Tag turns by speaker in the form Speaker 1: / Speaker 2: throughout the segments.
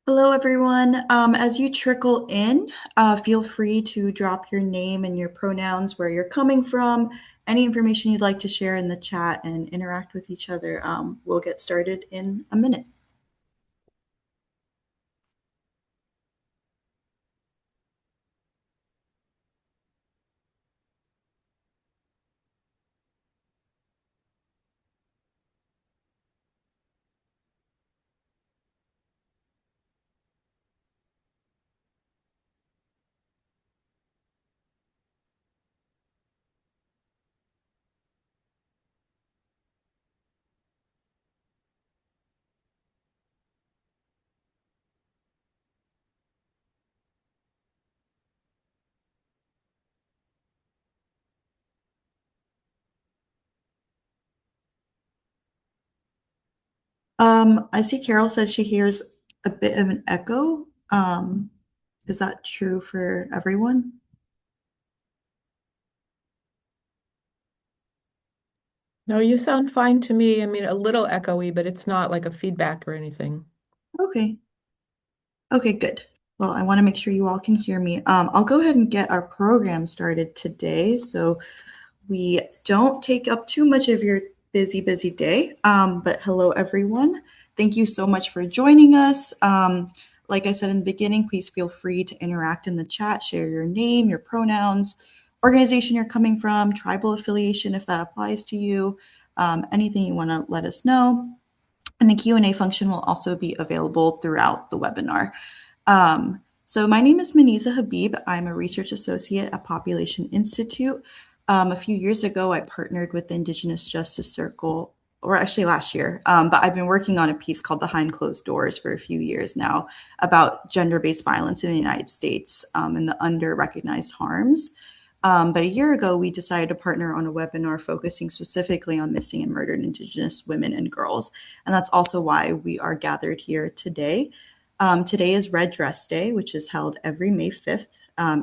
Speaker 1: Hello, everyone. As you trickle in, feel free to drop your name and your pronouns, where you're coming from, any information you'd like to share in the chat and interact with each other. We'll get started in a minute. I see Carol says she hears a bit of an echo. Is that true for everyone?
Speaker 2: No, you sound fine to me. I mean, a little echoey, but it's not like a feedback or anything.
Speaker 1: Okay. Okay, good. Well, I want to make sure you all can hear me. I'll go ahead and get our program started today. So we don't take up too much of your busy day. But hello, everyone. Thank you so much for joining us. Like I said in the beginning, please feel free to interact in the chat, share your name, your pronouns, organization you're coming from, tribal affiliation, if that applies to you, anything you want to let us know. And the Q&A function will also be available throughout the webinar. So my name is Maniza Habib. I'm a research associate at Population Institute. A few years ago, I partnered with the Indigenous Justice Circle, or actually last year, but I've been working on a piece called Behind Closed Doors for a few years now about gender-based violence in the United States and the under-recognized harms. But a year ago, we decided to partner on a webinar focusing specifically on missing and murdered Indigenous women and girls. And that's also why we are gathered here today. Today is Red Dress Day, which is held every May 5th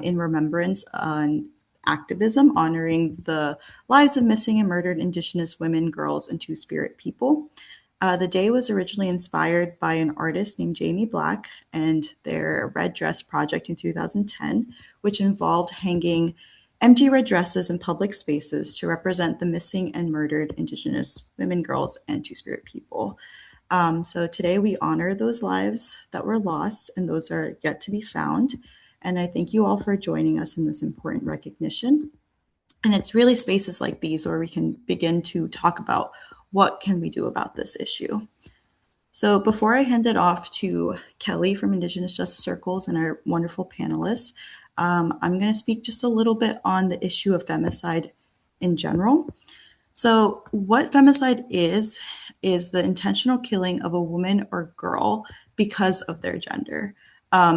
Speaker 1: in remembrance on activism, honoring the lives of missing and murdered Indigenous women, girls, and Two Spirit people. The day was originally inspired by an artist named Jamie Black and their Red Dress project in 2010, which involved hanging empty red dresses in public spaces to represent the missing and murdered Indigenous women, girls, and Two Spirit people. So today we honor those lives that were lost and those are yet to be found. And I thank you all for joining us in this important recognition. And it's really spaces like these where we can begin to talk about what can we do about this issue. So before I hand it off to Kelly from Indigenous Justice Circles and our wonderful panelists, I'm going to speak just a little bit on the issue of femicide in general. So, what femicide is the intentional killing of a woman or girl because of their gender.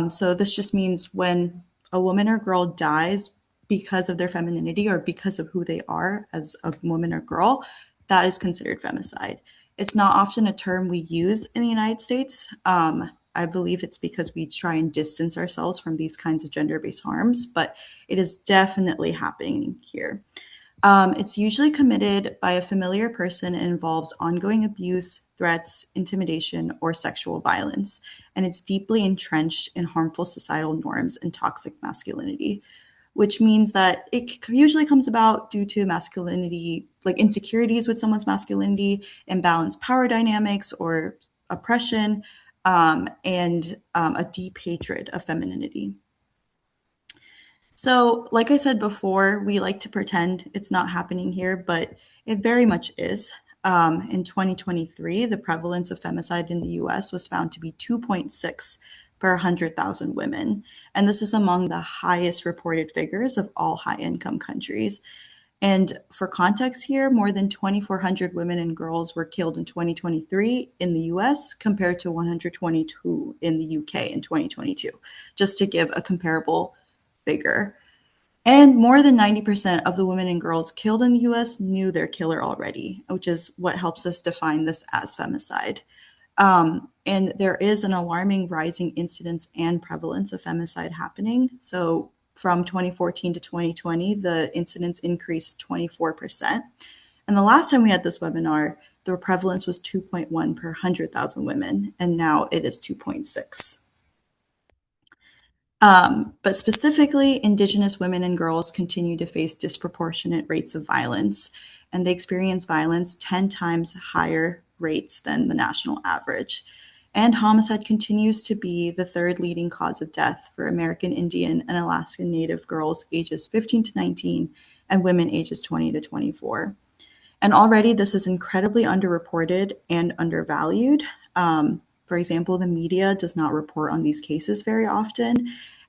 Speaker 1: So, this just means when a woman or girl dies because of their femininity or because of who they are as a woman or girl, that is considered femicide. It's not often a term we use in the United States. I believe it's because we try and distance ourselves from these kinds of gender based harms, but it is definitely happening here. It's usually committed by a familiar person and involves ongoing abuse, threats, intimidation, or sexual violence. And it's deeply entrenched in harmful societal norms and toxic masculinity, which means that it usually comes about due to masculinity, like insecurities with someone's masculinity, imbalanced power dynamics, or oppression, and a deep hatred of femininity. So, like I said before, we like to pretend it's not happening here, but it very much is. In 2023, the prevalence of femicide in the US was found to be 2.6 per 100,000 women. And this is among the highest reported figures of all high income countries. And for context here, more than 2,400 women and girls were killed in 2023 in the US compared to 122 in the UK in 2022, just to give a comparable figure. And more than 90% of the women and girls killed in the US knew their killer already, which is what helps us define this as femicide. And there is an alarming rising incidence and prevalence of femicide happening. So from 2014 to 2020, the incidence increased 24%. And the last time we had this webinar, the prevalence was 2.1 per 100,000 women, and now it is 2.6. But specifically, Indigenous women and girls continue to face disproportionate rates of violence, and they experience violence 10 times higher rates than the national average. And homicide continues to be the third leading cause of death for American Indian and Alaskan Native girls ages 15 to 19 and women ages 20 to 24. And already this is incredibly underreported and undervalued. For example, the media does not report on these cases very often.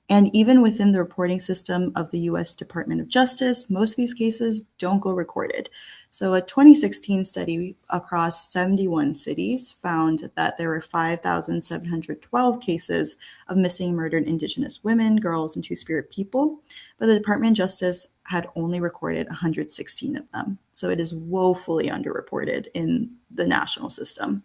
Speaker 1: And even within the reporting system of the US Department of Justice, most of these cases don't go recorded. So, a 2016 study across 71 cities found that there were 5,712 cases of missing and murdered Indigenous women, girls, and Two Spirit people, but the Department of Justice had only recorded 116 of them. So, it is woefully underreported in the national system.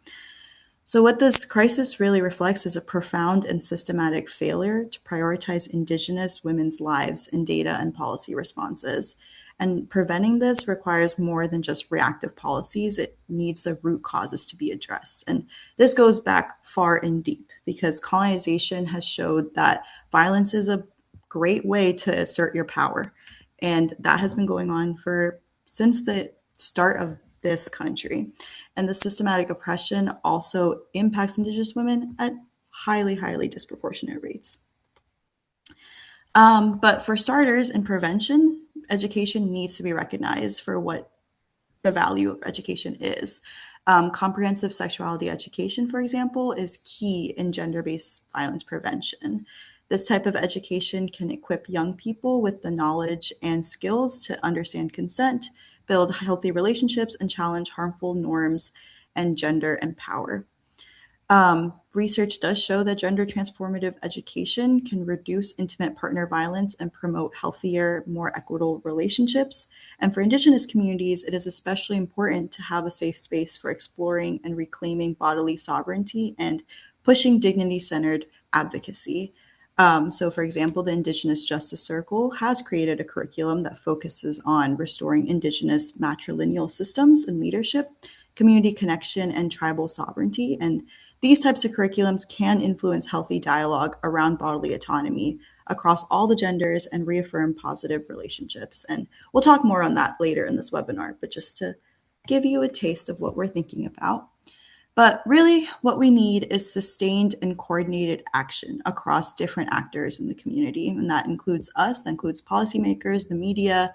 Speaker 1: So, what this crisis really reflects is a profound and systematic failure to prioritize Indigenous women's lives in data and policy responses. And preventing this requires more than just reactive policies, it needs the root causes to be addressed. And this goes back far and deep because colonization has showed that violence is a great way to assert your power. And that has been going on for since the start of this country. And the systematic oppression also impacts Indigenous women at highly, highly disproportionate rates. But for starters, in prevention, education needs to be recognized for what the value of education is. Comprehensive sexuality education, for example, is key in gender based violence prevention. This type of education can equip young people with the knowledge and skills to understand consent, build healthy relationships, and challenge harmful norms and gender empower. Research does show that gender transformative education can reduce intimate partner violence and promote healthier, more equitable relationships. And for Indigenous communities, it is especially important to have a safe space for exploring and reclaiming bodily sovereignty and pushing dignity centered advocacy. So, for example, the Indigenous Justice Circle has created a curriculum that focuses on restoring Indigenous matrilineal systems and leadership, community connection, and tribal sovereignty. And these types of curriculums can influence healthy dialogue around bodily autonomy across all the genders and reaffirm positive relationships. And we'll talk more on that later in this webinar, but just to give you a taste of what we're thinking about. But really, what we need is sustained and coordinated action across different actors in the community. And that includes us, that includes policymakers, the media,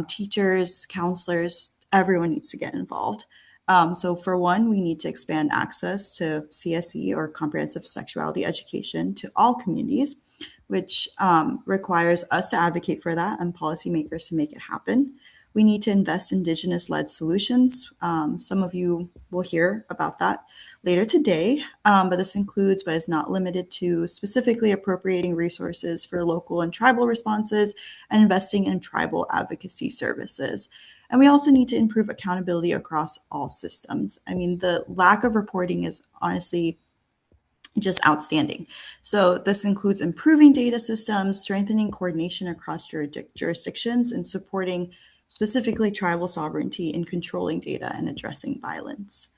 Speaker 1: teachers, counselors, everyone needs to get involved. So, for one, we need to expand access to CSE or comprehensive sexuality education to all communities, which requires us to advocate for that and policymakers to make it happen. We need to invest in Indigenous led solutions. Some of you will hear about that later today, but this includes, but is not limited to, specifically appropriating resources for local and tribal responses and investing in tribal advocacy services. And we also need to improve accountability across all systems. I mean, the lack of reporting is honestly just outstanding. So this includes improving data systems, strengthening coordination across jurisdictions, and supporting specifically tribal sovereignty in controlling data and addressing violence.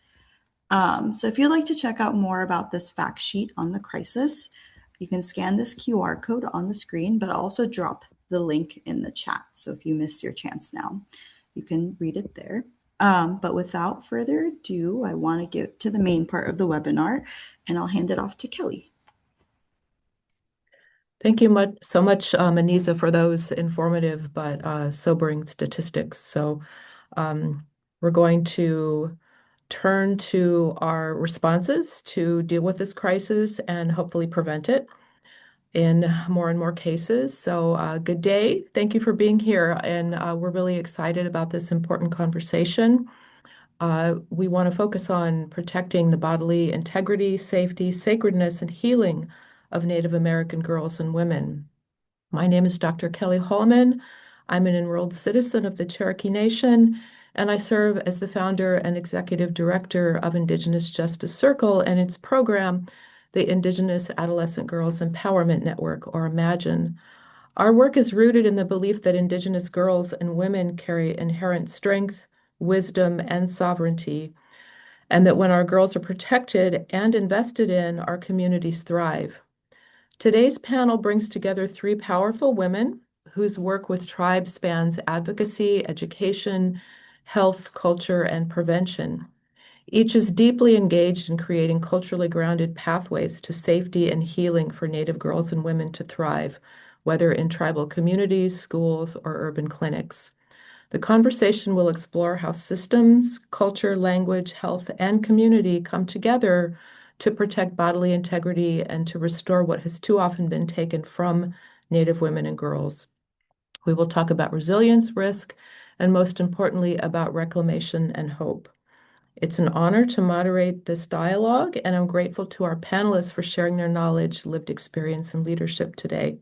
Speaker 1: So if you'd like to check out more about this fact sheet on the crisis, you can scan this QR code on the screen, but I'll also drop the link in the chat. So if you miss your chance now, you can read it there. But without further ado, I want to get to the main part of the webinar, and I'll hand it off to Kelly.
Speaker 2: Thank you so much, Anisa, for those informative but sobering statistics. So we're going to turn to our responses to deal with this crisis and hopefully prevent it in more and more cases. So good day. Thank you for being here. And we're really excited about this important conversation. We want to focus on protecting the bodily integrity, safety, sacredness, and healing of Native American girls and women. My name is Dr. Kelly Holman. I'm an enrolled citizen of the Cherokee Nation, and I serve as the founder and executive director of Indigenous Justice Circle and its program, the Indigenous Adolescent Girls Empowerment Network, or IMAGINE. Our work is rooted in the belief that Indigenous girls and women carry inherent strength, wisdom, and sovereignty, and that when our girls are protected and invested in, our communities thrive. Today's panel brings together three powerful women whose work with tribes spans advocacy, education, health, culture, and prevention. Each is deeply engaged in creating culturally grounded pathways to safety and healing for Native girls and women to thrive, whether in tribal communities, schools, or urban clinics. The conversation will explore how systems, culture, language, health, and community come together to protect bodily integrity and to restore what has too often been taken from Native women and girls. We will talk about resilience, risk, and most importantly, about reclamation and hope. It's an honor to moderate this dialogue, and I'm grateful to our panelists for sharing their knowledge, lived experience, and leadership today.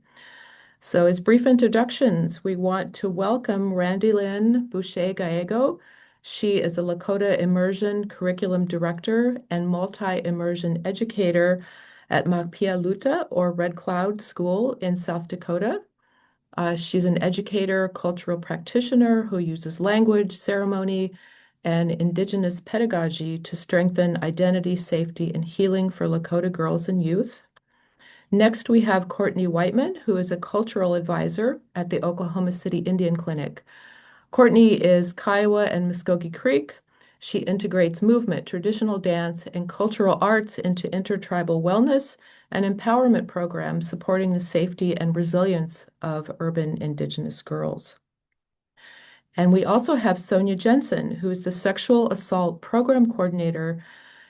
Speaker 2: So, as brief introductions, we want to welcome Randy Lynn Boucher Gallego. She is a Lakota Immersion Curriculum Director and Multi-Immersion Educator at Makpialuta, or Red Cloud School in South Dakota. She's an educator, cultural practitioner who uses language, ceremony, and Indigenous pedagogy to strengthen identity, safety, and healing for Lakota girls and youth. Next, we have Courtney Whiteman, who is a cultural advisor at the Oklahoma City Indian Clinic. Courtney is Kiowa and Muskogee Creek. She integrates movement, traditional dance, and cultural arts into intertribal wellness and empowerment programs supporting the safety and resilience of urban Indigenous girls. And we also have Sonia Jensen, who is the Sexual Assault Program Coordinator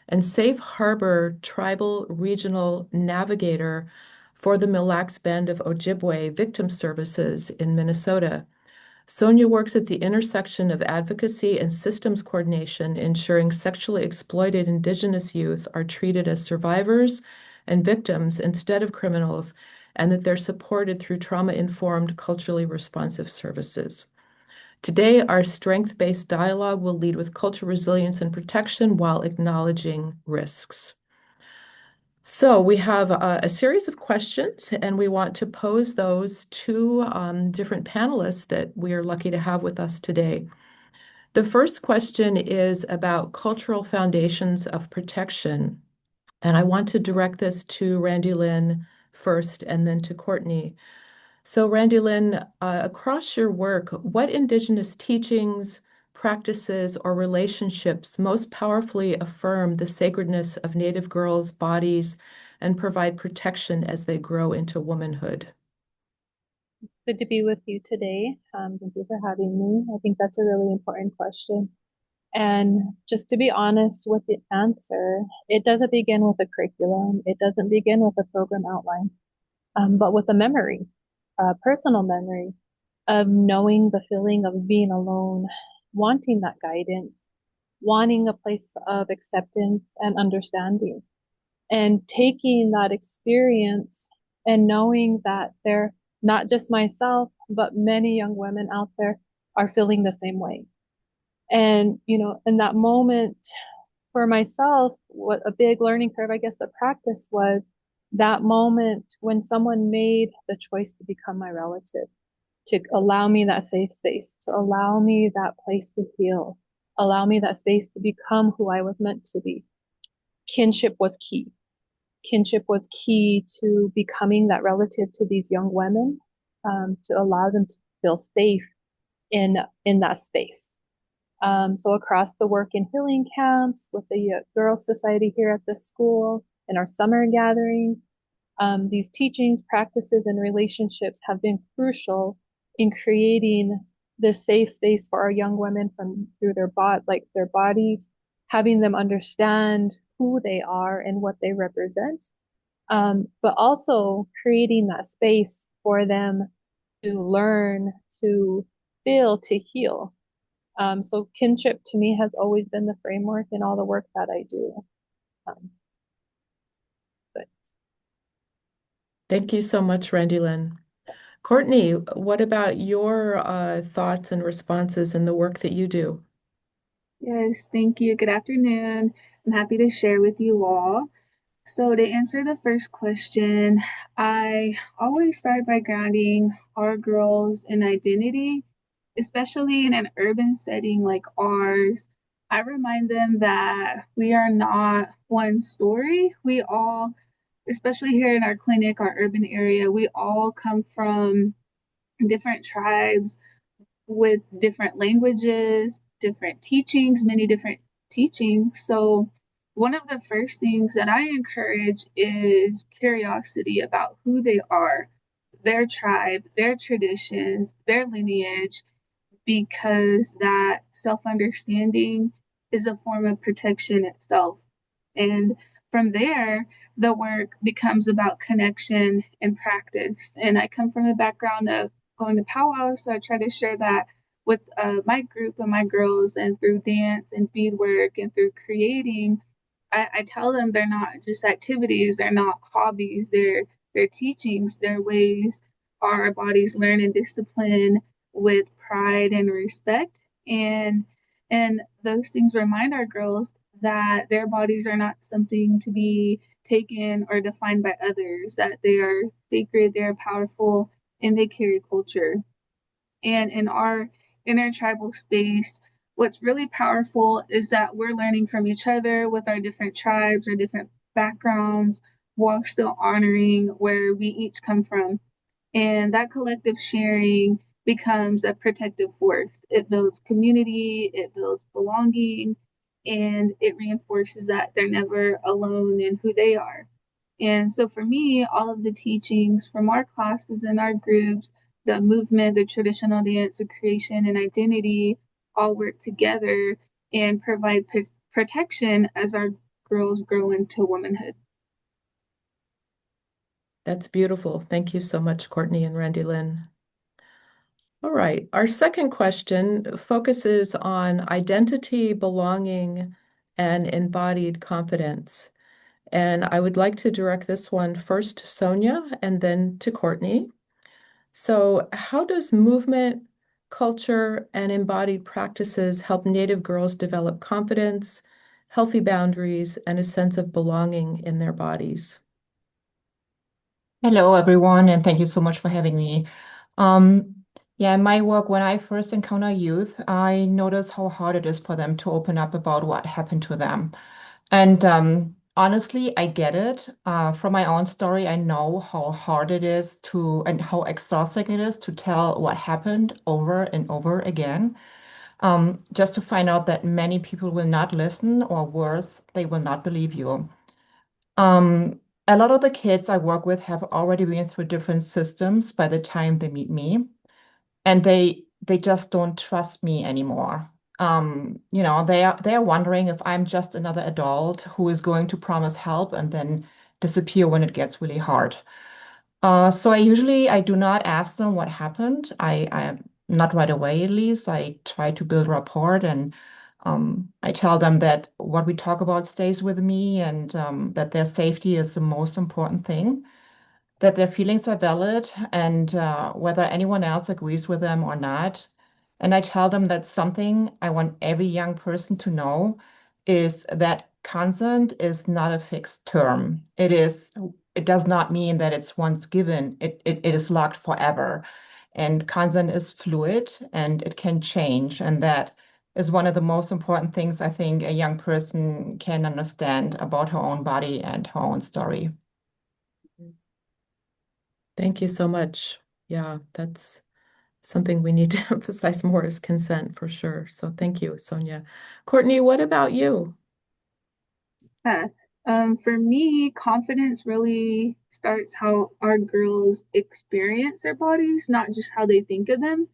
Speaker 2: and Safe Harbor Tribal Regional Navigator for the Mille Lacs Band of Ojibwe Victim Services in Minnesota. Sonia works at the intersection of advocacy and systems coordination, ensuring sexually exploited Indigenous youth are treated as survivors and victims instead of criminals, and that they're supported through trauma-informed, culturally responsive services. Today, our strength-based dialogue will lead with cultural resilience and protection while acknowledging risks. So we have a series of questions, and we want to pose those to different panelists that we are lucky to have with us today. The first question is about cultural foundations of protection, and I want to direct this to Randy Lynn first and then to Courtney. So, Randy Lynn, across your work, what Indigenous teachings, practices, or relationships most powerfully affirm the sacredness of Native girls' bodies and provide protection as they grow into womanhood?
Speaker 3: Good to be with you today. Thank you for having me. I think that's a really important question. And just to be honest with the answer, it doesn't begin with a curriculum. It doesn't begin with a program outline, but with a memory, a personal memory of knowing the feeling of being alone, wanting that guidance, wanting a place of acceptance and understanding, and taking that experience and knowing that they're not just myself, but many young women out there are feeling the same way. And, in that moment for myself, what a big learning curve, I guess, the practice was that moment when someone made the choice to become my relative, to allow me that safe space, to allow me that place to heal, allow me that space to become who I was meant to be. Kinship was key. Kinship was key to becoming that relative to these young women, to allow them to feel safe in that space. So across the work in healing camps, with the Girls Society here at the school, in our summer gatherings, these teachings, practices, and relationships have been crucial in creating this safe space for our young women through their bodies, having them understand who they are and what they represent, but also creating that space for them to learn, to feel, to heal. So kinship to me has always been the framework in all the work that I do. Um, but
Speaker 2: Thank you so much, Randy Lynn. Courtney, what about your thoughts and responses in the work that you do?
Speaker 4: Yes, thank you. Good afternoon. I'm happy to share with you all. So, to answer the first question, I always start by grounding our girls in identity, especially in an urban setting like ours. I remind them that we are not one story. We all especially here in our clinic, our urban area, we all come from different tribes with different languages, different teachings, many different teachings. So, one of the first things that I encourage is curiosity about who they are, their tribe, their traditions, their lineage, because that self understanding is a form of protection itself. And from there, the work becomes about connection and practice. And I come from a background of going to powwow, so I try to share that with my group and my girls, and through dance and beadwork and through creating. I tell them they're not just activities, they're not hobbies, they're teachings, they're ways our bodies learn and discipline with pride and respect. And those things remind our girls that their bodies are not something to be taken or defined by others, that they are sacred, they are powerful, and they carry culture. And in our intertribal space, what's really powerful is that we're learning from each other with our different tribes, our different backgrounds, while still honoring where we each come from. And that collective sharing becomes a protective force. It builds community, it builds belonging, and it reinforces that they're never alone in who they are. And so for me, all of the teachings from our classes and our groups, the movement, the traditional dance, the creation, and identity all work together and provide protection as our girls grow into womanhood.
Speaker 2: That's beautiful. Thank you so much, Courtney and Randy Lynn. All right, our second question focuses on identity, belonging, and embodied confidence. And I would like to direct this one first to Sonia and then to Courtney. So, how does movement, culture, and embodied practices help Native girls develop confidence, healthy boundaries, and a sense of belonging in their bodies?
Speaker 5: Hello, everyone, and thank you so much for having me. Um, yeah, in my work, when I first encounter youth, I notice how hard it is for them to open up about what happened to them. And honestly, I get it. From my own story, I know how hard it is to, and how exhausting it is to tell what happened over and over again, just to find out that many people will not listen, or worse, they will not believe you. Um, a lot of the kids I work with have already been through different systems by the time they meet me, and they just don't trust me anymore. They are wondering if I'm just another adult who is going to promise help and then disappear when it gets really hard. So I do not ask them what happened. I not right away at least. I try to build rapport, and I tell them that what we talk about stays with me, and that their safety is the most important thing, that their feelings are valid, and whether anyone else agrees with them or not. And I tell them that something I want every young person to know is that consent is not a fixed term. It does not mean that it's once given, it is locked forever. And consent is fluid and it can change. And that is one of the most important things I think a young person can understand about her own body and her own story.
Speaker 2: Thank you so much. Yeah, that's something we need to emphasize more is consent for sure. So thank you, Sonia. Courtney, what about you?
Speaker 4: Yeah. For me, confidence really starts how our girls experience their bodies, not just how they think of them.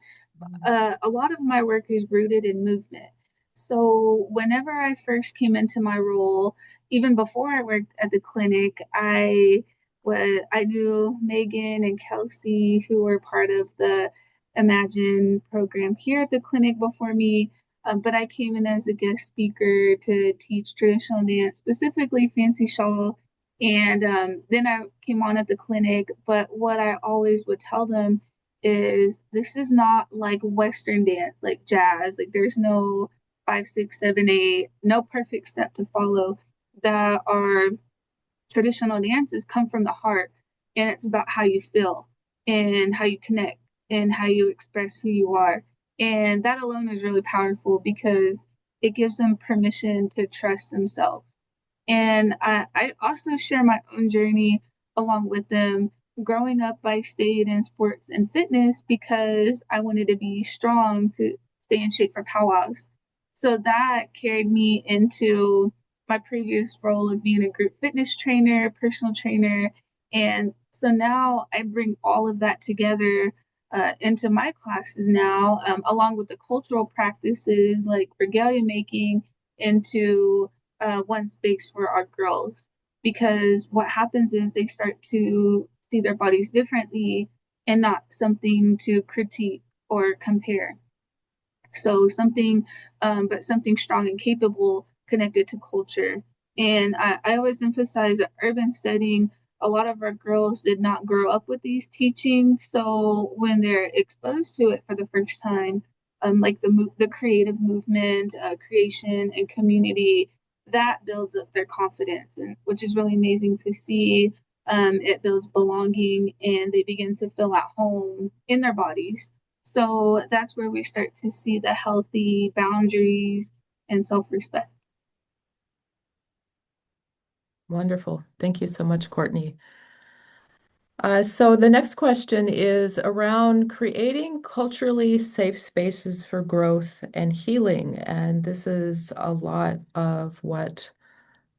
Speaker 4: A lot of my work is rooted in movement. So whenever I first came into my role, even before I worked at the clinic, I knew Megan and Kelsey, who were part of the Imagine program here at the clinic before me. But I came in as a guest speaker to teach traditional dance, specifically fancy shawl. And then I came on at the clinic. But what I always would tell them is this is not like Western dance, like jazz. Like there's no 5, 6, 7, 8, no perfect step to follow. That our traditional dances come from the heart, and it's about how you feel and how you connect and how you express who you are. And that alone is really powerful because it gives them permission to trust themselves. And I also share my own journey along with them. Growing up, I stayed in sports and fitness because I wanted to be strong to stay in shape for powwows. So that carried me into my previous role of being a group fitness trainer, personal trainer. And so now I bring all of that together into my classes now, along with the cultural practices like regalia making, into one space for our girls. Because what happens is they start to see their bodies differently and not something to critique or compare. So something, but something strong and capable connected to culture. And I always emphasize the urban setting. A lot of our girls did not grow up with these teachings, so when they're exposed to it for the first time, like the creative movement, creation, and community, that builds up their confidence, and which is really amazing to see. It builds belonging, and they begin to feel at home in their bodies. So that's where we start to see the healthy boundaries and self-respect.
Speaker 2: Wonderful. Thank you so much, Courtney. So the next question is around creating culturally safe spaces for growth and healing. And this is a lot of what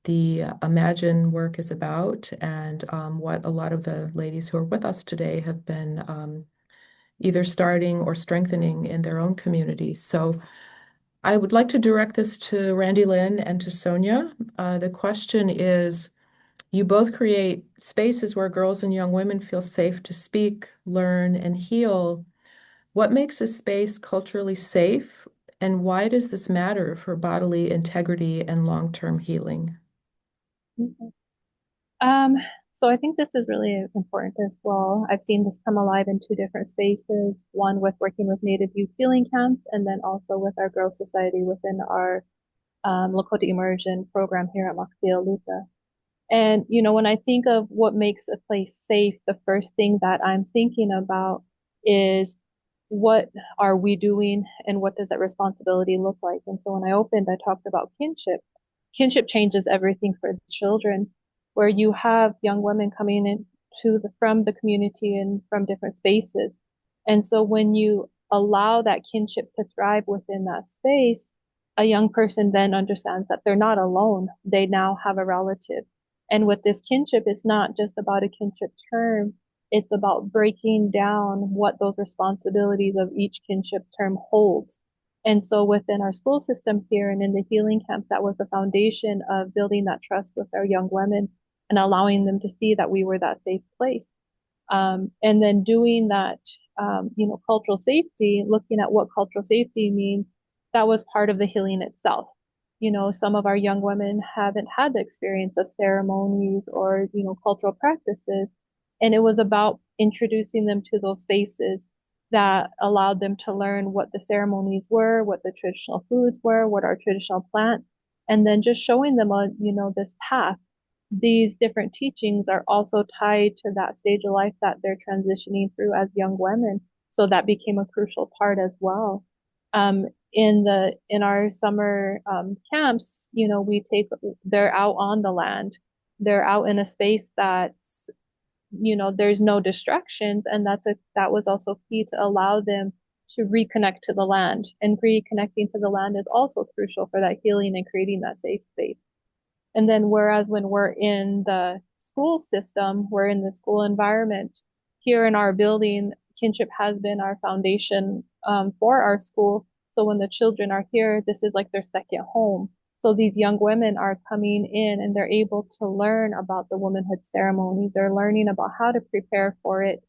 Speaker 2: the Imagine work is about, and what a lot of the ladies who are with us today have been either starting or strengthening in their own communities. So I would like to direct this to Randy Lynn and to Sonia. The question is, you both create spaces where girls and young women feel safe to speak, learn, and heal. What makes a space culturally safe, and why does this matter for bodily integrity and long-term healing?
Speaker 3: Okay. Um, so I think this is really important as well. I've seen this come alive in two different spaces, one with working with Native youth healing camps, and then also with our Girls Society within our Lakota immersion program here at Luka. And, when I think of what makes a place safe, the first thing that I'm thinking about is what are we doing and what does that responsibility look like? And so when I opened, I talked about kinship. Kinship changes everything for the children, where you have young women coming in from the community and from different spaces. And so when you allow that kinship to thrive within that space, a young person then understands that they're not alone. They now have a relative. And with this kinship, it's not just about a kinship term. It's about breaking down what those responsibilities of each kinship term holds. And so within our school system here and in the healing camps, that was the foundation of building that trust with our young women and allowing them to see that we were that safe place. And then doing that, cultural safety, looking at what cultural safety means, that was part of the healing itself. Some of our young women haven't had the experience of ceremonies or, cultural practices. And it was about introducing them to those spaces that allowed them to learn what the ceremonies were, what the traditional foods were, what our traditional plants, and then just showing them on, this path. These different teachings are also tied to that stage of life that they're transitioning through as young women. So that became a crucial part as well. In our summer camps, they're out on the land. They're out in a space that's, there's no distractions, and that was also key to allow them to reconnect to the land. And reconnecting to the land is also crucial for that healing and creating that safe space. And then whereas when we're in the school system, we're in the school environment, here in our building, kinship has been our foundation for our school. So when the children are here, this is like their second home. So these young women are coming in and they're able to learn about the womanhood ceremony. They're learning about how to prepare for it.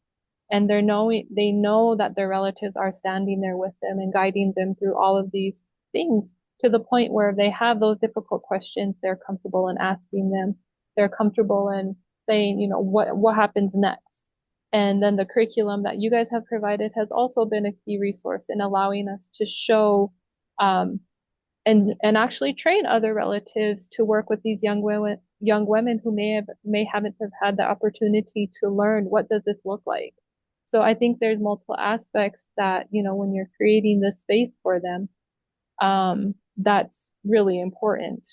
Speaker 3: And they know that their relatives are standing there with them and guiding them through all of these things, to the point where if they have those difficult questions, they're comfortable in asking them. They're comfortable in saying, what happens next. And then the curriculum that you guys have provided has also been a key resource in allowing us to show and actually train other relatives to work with these young women who may haven't have had the opportunity to learn what does this look like. So I think there's multiple aspects that, when you're creating this space for them, that's really important.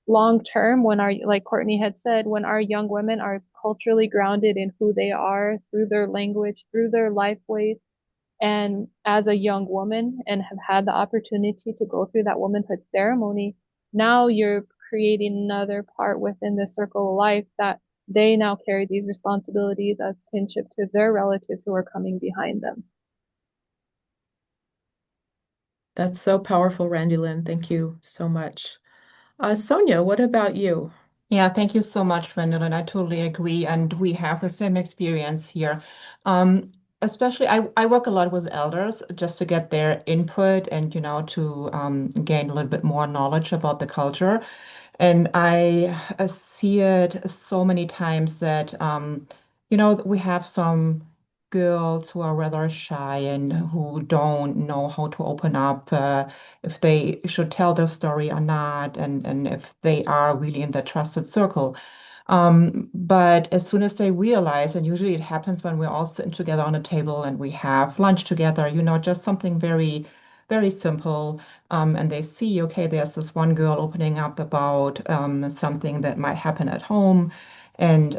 Speaker 3: long term, when our, like Courtney had said, when our young women are culturally grounded in who they are through their language, through their life ways, and as a young woman and have had the opportunity to go through that womanhood ceremony, now you're creating another part within the circle of life that they now carry these responsibilities as kinship to their relatives who are coming behind them.
Speaker 2: That's so powerful, Randy Lynn. Thank you so much. Sonia, what about you?
Speaker 5: Yeah, thank you so much, Wendell, and I totally agree. And we have the same experience here. Especially, I work a lot with elders just to get their input and, to gain a little bit more knowledge about the culture. And I see it so many times that, we have some girls who are rather shy and who don't know how to open up, if they should tell their story or not, and if they are really in the trusted circle. But as soon as they realize, and usually it happens when we're all sitting together on a table and we have lunch together, just something very, very simple, and they see, okay, there's this one girl opening up about something that might happen at home, and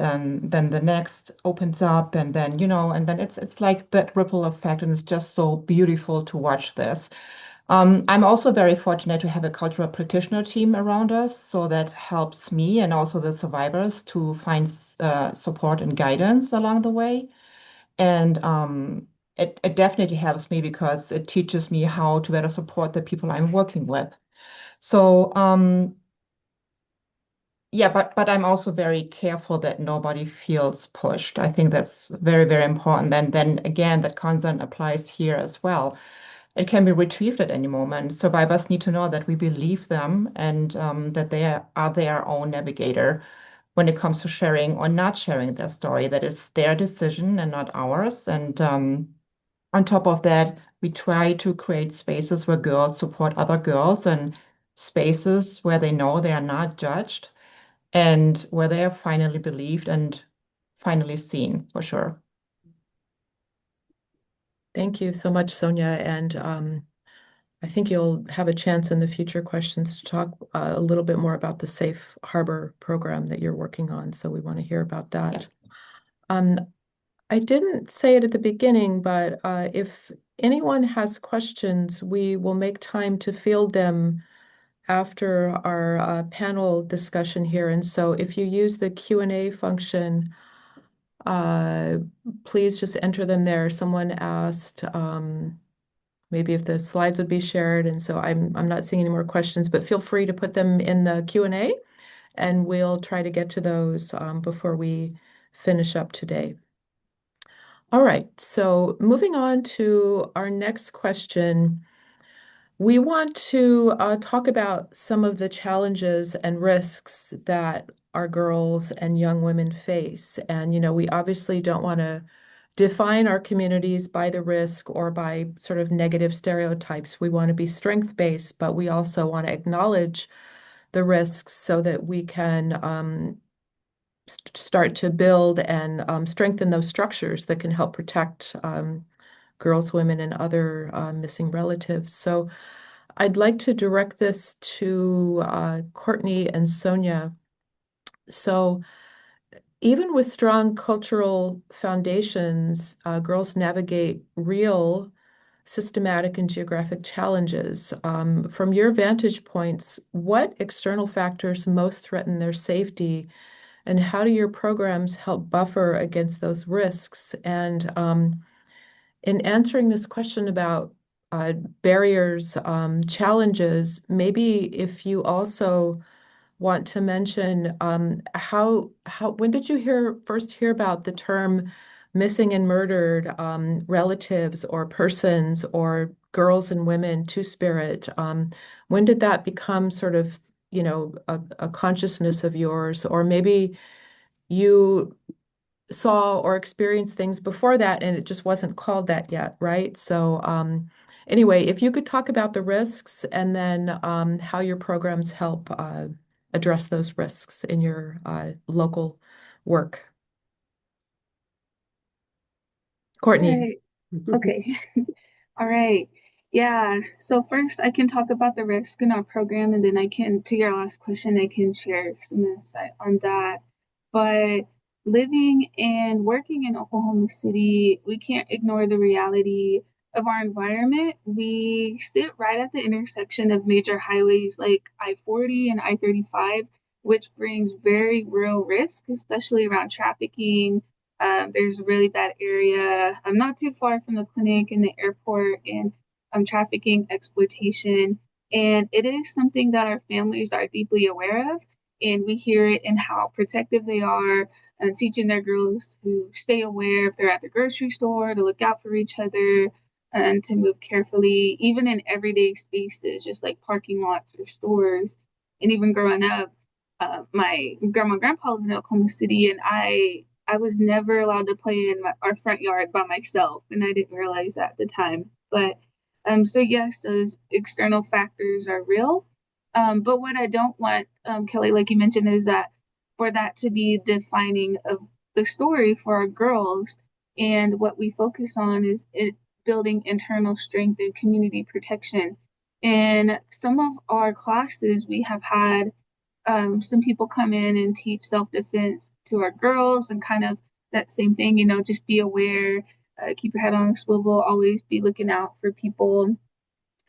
Speaker 5: then the next opens up, and then and then it's like that ripple effect, and it's just so beautiful to watch this. I'm also very fortunate to have a cultural practitioner team around us, so that helps me and also the survivors to find support and guidance along the way. And it definitely helps me because it teaches me how to better support the people I'm working with. So yeah, but I'm also very careful that nobody feels pushed. I think that's very, very important. And then again, that consent applies here as well. It can be retrieved at any moment. Survivors need to know that we believe them and that they are their own navigator when it comes to sharing or not sharing their story. That is their decision and not ours. And on top of that, we try to create spaces where girls support other girls and spaces where they know they are not judged and where they are finally believed and finally seen for sure.
Speaker 2: Thank you so much, Sonia. And I think you'll have a chance in the future questions to talk a little bit more about the Safe Harbor program that you're working on. So we want to hear about that.
Speaker 5: Yes.
Speaker 2: I didn't say it at the beginning, but if anyone has questions, we will make time to field them after our panel discussion here. And so if you use the Q&A function, uh, please just enter them there. Someone asked maybe if the slides would be shared, and so I'm not seeing any more questions, but feel free to put them in the Q&A, and we'll try to get to those before we finish up today. All right, so moving on to our next question. We want to talk about some of the challenges and risks that our girls and young women face. And, we obviously don't want to define our communities by the risk or by sort of negative stereotypes. We want to be strength-based, but we also want to acknowledge the risks so that we can start to build and strengthen those structures that can help protect girls, women, and other missing relatives. So I'd like to direct this to Courtney and Sonia. So even with strong cultural foundations, girls navigate real systematic and geographic challenges. From your vantage points, what external factors most threaten their safety, and how do your programs help buffer against those risks? And in answering this question about barriers, challenges, maybe if you also want to mention when did you first hear about the term missing and murdered relatives or persons or girls and women two-spirit? When did that become sort of, a consciousness of yours? Or maybe you saw or experienced things before that and it just wasn't called that yet, right? So anyway, if you could talk about the risks and then how your programs help address those risks in your local work. Courtney.
Speaker 4: Right. Okay. All right. Yeah, so first I can talk about the risk in our program, and then I can, to your last question, I can share some insight on that. But living and working in Oklahoma City, we can't ignore the reality of our environment. We sit right at the intersection of major highways like I-40 and I-35, which brings very real risk, especially around trafficking. There's a really bad area. I'm not too far from the clinic and the airport, and trafficking, exploitation. And it is something that our families are deeply aware of. And we hear it in how protective they are, teaching their girls to stay aware if they're at the grocery store, to look out for each other, and to move carefully, even in everyday spaces, just like parking lots or stores. And even growing up, my grandma and grandpa lived in Oklahoma City, and I was never allowed to play in our front yard by myself, and I didn't realize that at the time. But so yes, those external factors are real. But what I don't want, Kelly, like you mentioned, is that for that to be defining of the story for our girls. And what we focus on is it building internal strength and community protection. In some of our classes, we have had some people come in and teach self-defense to our girls, and kind of that same thing, just be aware, keep your head on a swivel, always be looking out for people.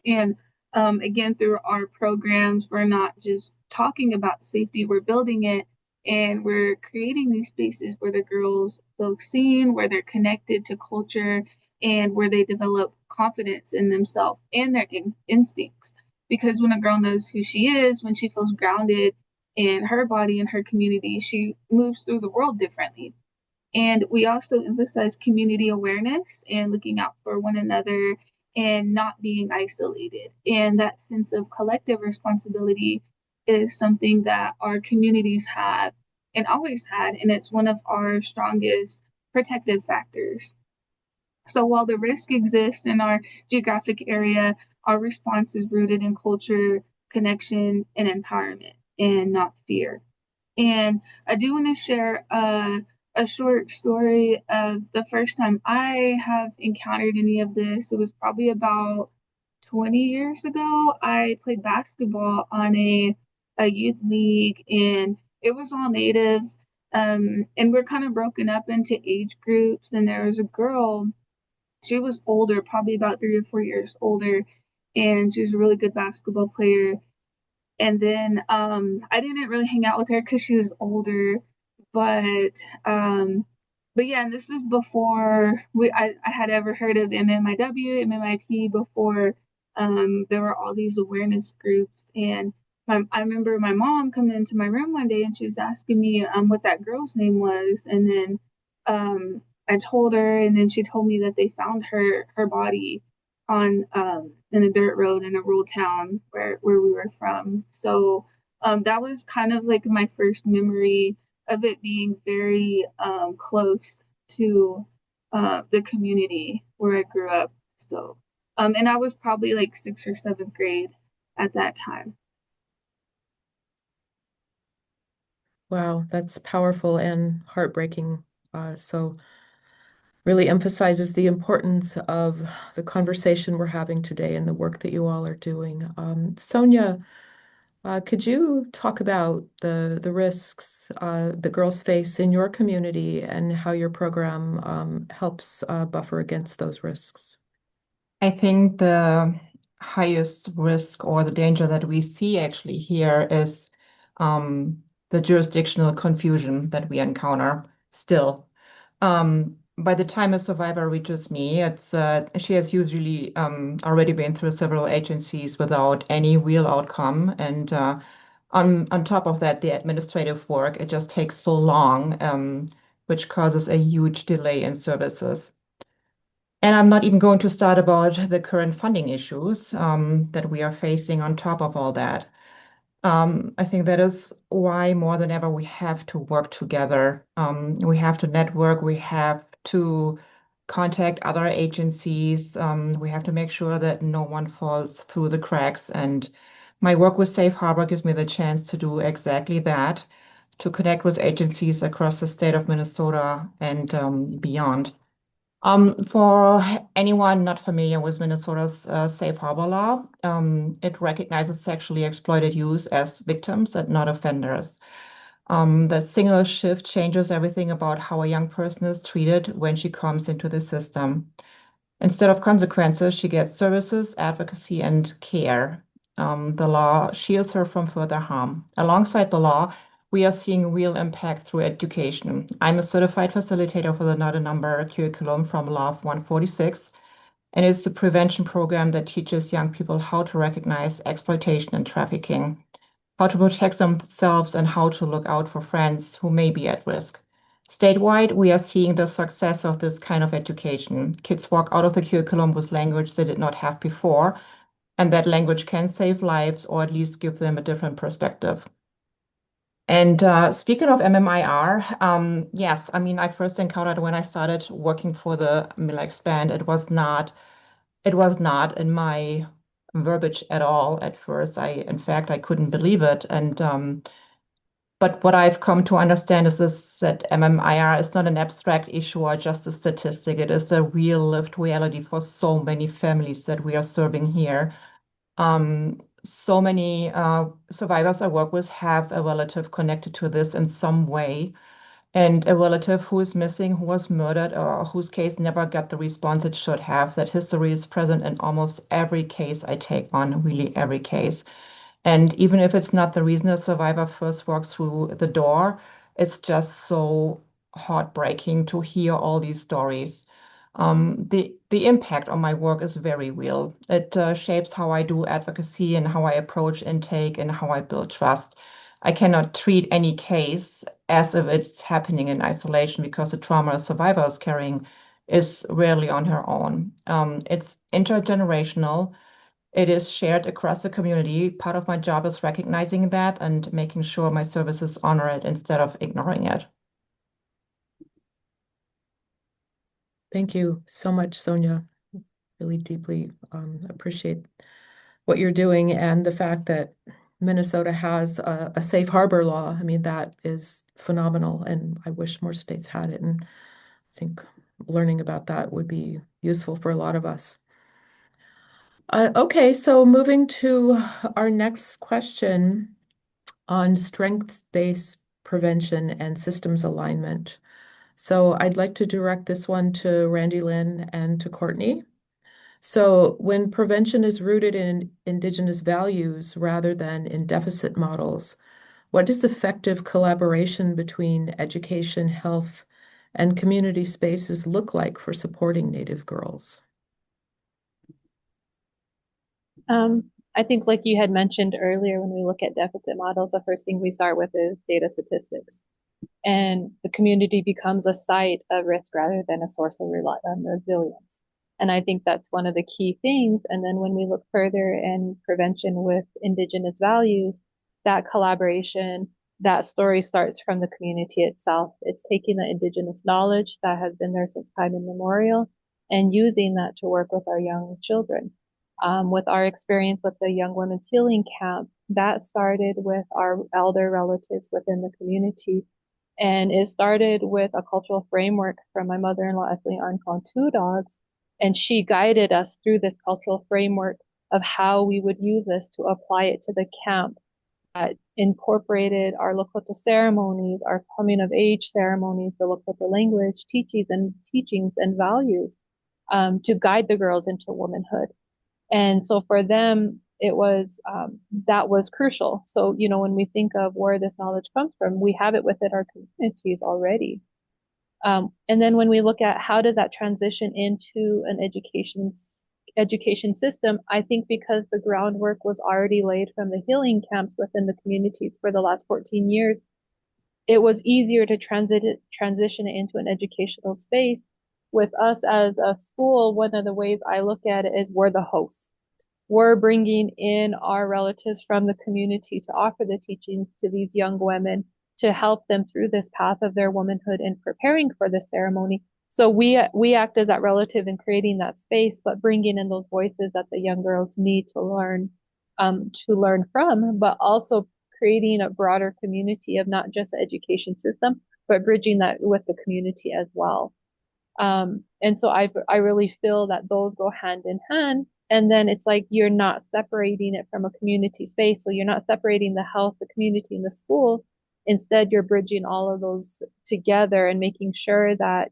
Speaker 4: And again, through our programs, we're not just talking about safety, we're building it, and we're creating these spaces where the girls feel seen, where they're connected to culture, and where they develop confidence in themselves and their instincts. Because when a girl knows who she is, when she feels grounded in her body and her community, she moves through the world differently. And we also emphasize community awareness and looking out for one another and not being isolated. And that sense of collective responsibility is something that our communities have and always had. And it's one of our strongest protective factors. So while the risk exists in our geographic area, our response is rooted in culture, connection, and empowerment, and not fear. And I do want to share a short story of the first time I have encountered any of this. It was probably about 20 years ago. I played basketball on a youth league, and it was all native. And we're kind of broken up into age groups. And there was a girl, she was older, probably about 3 or 4 years older, and she was a really good basketball player. And then I didn't really hang out with her because she was older, but but yeah, and this is before I had ever heard of MMIW, MMIP before there were all these awareness groups. And I remember my mom coming into my room one day, and she was asking me what that girl's name was. And then I told her, and then she told me that they found her body on in a dirt road in a rural town where we were from. So that was kind of like my first memory of it being very close to the community where I grew up. So and I was probably like sixth or seventh grade at that time.
Speaker 2: Wow, that's powerful and heartbreaking. So really emphasizes the importance of the conversation we're having today and the work that you all are doing. Sonia, could you talk about the risks that girls face in your community and how your program helps buffer against those risks?
Speaker 5: I think the highest risk or the danger that we see actually here is the jurisdictional confusion that we encounter still. By the time a survivor reaches me, she has usually already been through several agencies without any real outcome, and on top of that, the administrative work, it just takes so long, which causes a huge delay in services. And I'm not even going to start about the current funding issues that we are facing on top of all that. I think that is why more than ever we have to work together. We have to network, we have to contact other agencies, we have to make sure that no one falls through the cracks. And my work with Safe Harbor gives me the chance to do exactly that, to connect with agencies across the state of Minnesota and beyond. For anyone not familiar with Minnesota's safe harbor law, it recognizes sexually exploited youth as victims and not offenders. That single shift changes everything about how a young person is treated when she comes into the system. Instead of consequences, she gets services, advocacy, and care. The law shields her from further harm. Alongside the law, we are seeing real impact through education. I'm a certified facilitator for the Not a Number curriculum from Law 146, and it's a prevention program that teaches young people how to recognize exploitation and trafficking, how to protect themselves, and how to look out for friends who may be at risk. Statewide, we are seeing the success of this kind of education. Kids walk out of the curriculum with language they did not have before, and that language can save lives or at least give them a different perspective. And speaking of MMIR, yes, I mean, I first encountered when I started working for the Mille Band, it was not in my verbiage at all at first. In fact, I couldn't believe it. And but what I've come to understand is this, that MMIR is not an abstract issue or just a statistic. It is a real lived reality for so many families that we are serving here. So many survivors I work with have a relative connected to this in some way, and a relative who is missing, who was murdered, or whose case never got the response it should have. That history is present in almost every case I take on, really every case. And even if it's not the reason a survivor first walks through the door, it's just so heartbreaking to hear all these stories. The impact on my work is very real. It shapes how I do advocacy and how I approach intake and how I build trust. I cannot treat any case as if it's happening in isolation because the trauma a survivor is carrying is rarely on her own. It's intergenerational. It is shared across the community. Part of my job is recognizing that and making sure my services honor it instead of ignoring it.
Speaker 2: Thank you so much, Sonia. Really deeply appreciate what you're doing and the fact that Minnesota has a safe harbor law. I mean, that is phenomenal, and I wish more states had it. And I think learning about that would be useful for a lot of us. Okay, so moving to our next question on strengths-based prevention and systems alignment. So I'd like to direct this one to Randy Lynn and to Courtney. So when prevention is rooted in Indigenous values rather than in deficit models, what does effective collaboration between education, health, and community spaces look like for supporting Native girls?
Speaker 3: I think like you had mentioned earlier, when we look at deficit models, the first thing we start with is data statistics. And the community becomes a site of risk rather than a source of resilience. And I think that's one of the key things. And then when we look further in prevention with Indigenous values, that collaboration, that story starts from the community itself. It's taking the Indigenous knowledge that has been there since time immemorial and using that to work with our young children. With our experience with the Young Women's Healing Camp, that started with our elder relatives within the community. And it started with a cultural framework from my mother-in-law, Ethel on Two Dogs. And she guided us through this cultural framework of how we would use this to apply it to the camp that incorporated our Lakota ceremonies, our coming of age ceremonies, the Lakota language, teachings and values, to guide the girls into womanhood. And so for them, it was that was crucial. So, you know, when we think of where this knowledge comes from, we have it within our communities already. And then when we look at how does that transition into an education system, I think because the groundwork was already laid from the healing camps within the communities for the last 14 years, it was easier to transition it into an educational space. With us as a school, one of the ways I look at it is we're the host. We're bringing in our relatives from the community to offer the teachings to these young women to help them through this path of their womanhood and preparing for the ceremony. So we act as that relative in creating that space, but bringing in those voices that the young girls need to learn from, but also creating a broader community of not just the education system, but bridging that with the community as well. And so I really feel that those go hand in hand. And then it's like you're not separating it from a community space. So you're not separating the health, the community, and the school. Instead, you're bridging all of those together and making sure that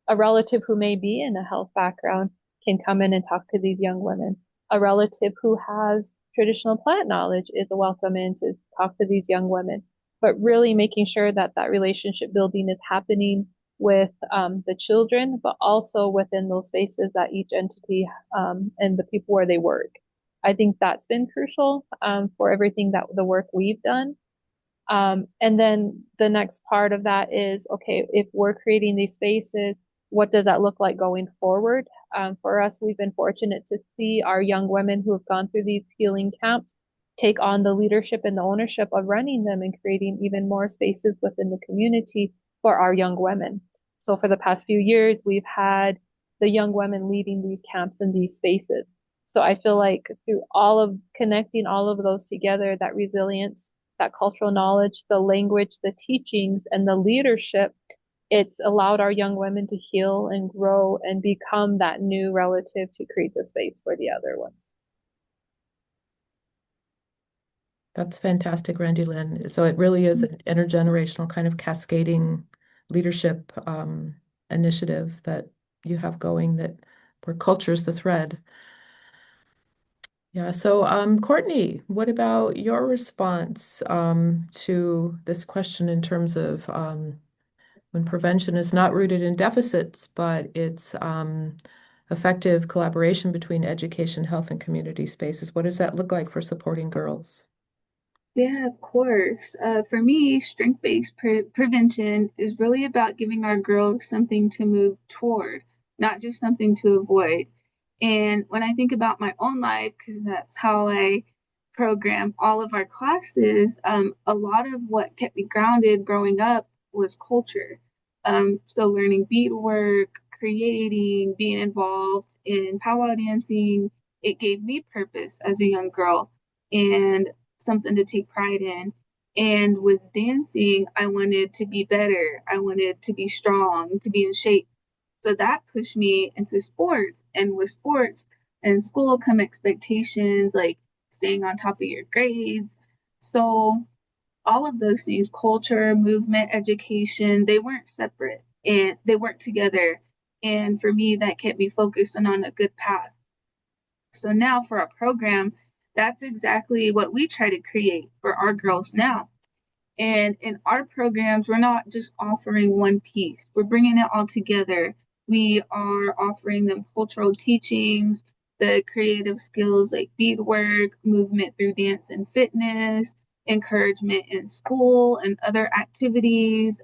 Speaker 3: a relative who may be in a health background can come in and talk to these young women. A relative who has traditional plant knowledge is welcome in to talk to these young women. But really making sure that that relationship building is happening with the children, but also within those spaces that each entity and the people where they work. I think that's been crucial for everything that the work we've done. And then the next part of that is, okay, if we're creating these spaces, what does that look like going forward? For us, we've been fortunate to see our young women who have gone through these healing camps take on the leadership and the ownership of running them and creating even more spaces within the community for our young women. So for the past few years, we've had the young women leading these camps and these spaces. So I feel like through all of connecting all of those together, that resilience, that cultural knowledge, the language, the teachings, and the leadership, it's allowed our young women to heal and grow and become that new relative to create the space for the other ones.
Speaker 2: That's fantastic, Randy Lynn. So it really is an intergenerational kind of cascading leadership initiative that you have going that where culture is the thread. Yeah, so Courtney, what about your response to this question in terms of when prevention is not rooted in deficits, but it's effective collaboration between education, health, and community spaces? What does that look like for supporting girls?
Speaker 4: Yeah, of course. For me, strength-based prevention is really about giving our girls something to move toward, not just something to avoid. And when I think about my own life, because that's how I program all of our classes, a lot of what kept me grounded growing up was culture. So learning beadwork, creating, being involved in powwow dancing, it gave me purpose as a young girl. And something to take pride in. And with dancing, I wanted to be better. I wanted to be strong, to be in shape. So that pushed me into sports. And with sports and school come expectations like staying on top of your grades. So all of those things, culture, movement, education, they weren't separate and they worked together. And for me, that kept me focused and on a good path. So now for our program, that's exactly what we try to create for our girls now. And in our programs, we're not just offering one piece, we're bringing it all together. We are offering them cultural teachings, the creative skills like beadwork, movement through dance and fitness, encouragement in school and other activities.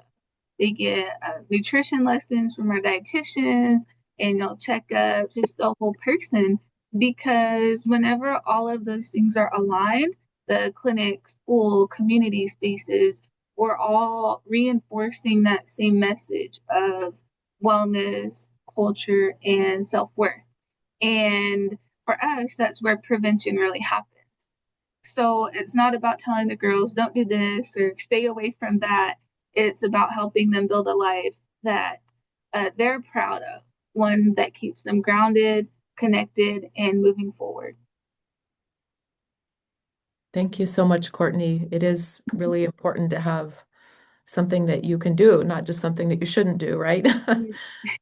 Speaker 4: They get nutrition lessons from our dietitians, annual checkups, just the whole person. Because whenever all of those things are aligned, the clinic, school, community spaces, we're all reinforcing that same message of wellness, culture, and self-worth. And for us, that's where prevention really happens. So it's not about telling the girls, don't do this or stay away from that. It's about helping them build a life that they're proud of, one that keeps them grounded, connected, and moving forward.
Speaker 2: Thank you so much, Courtney. It is really important to have something that you can do, not just something that you shouldn't do, right?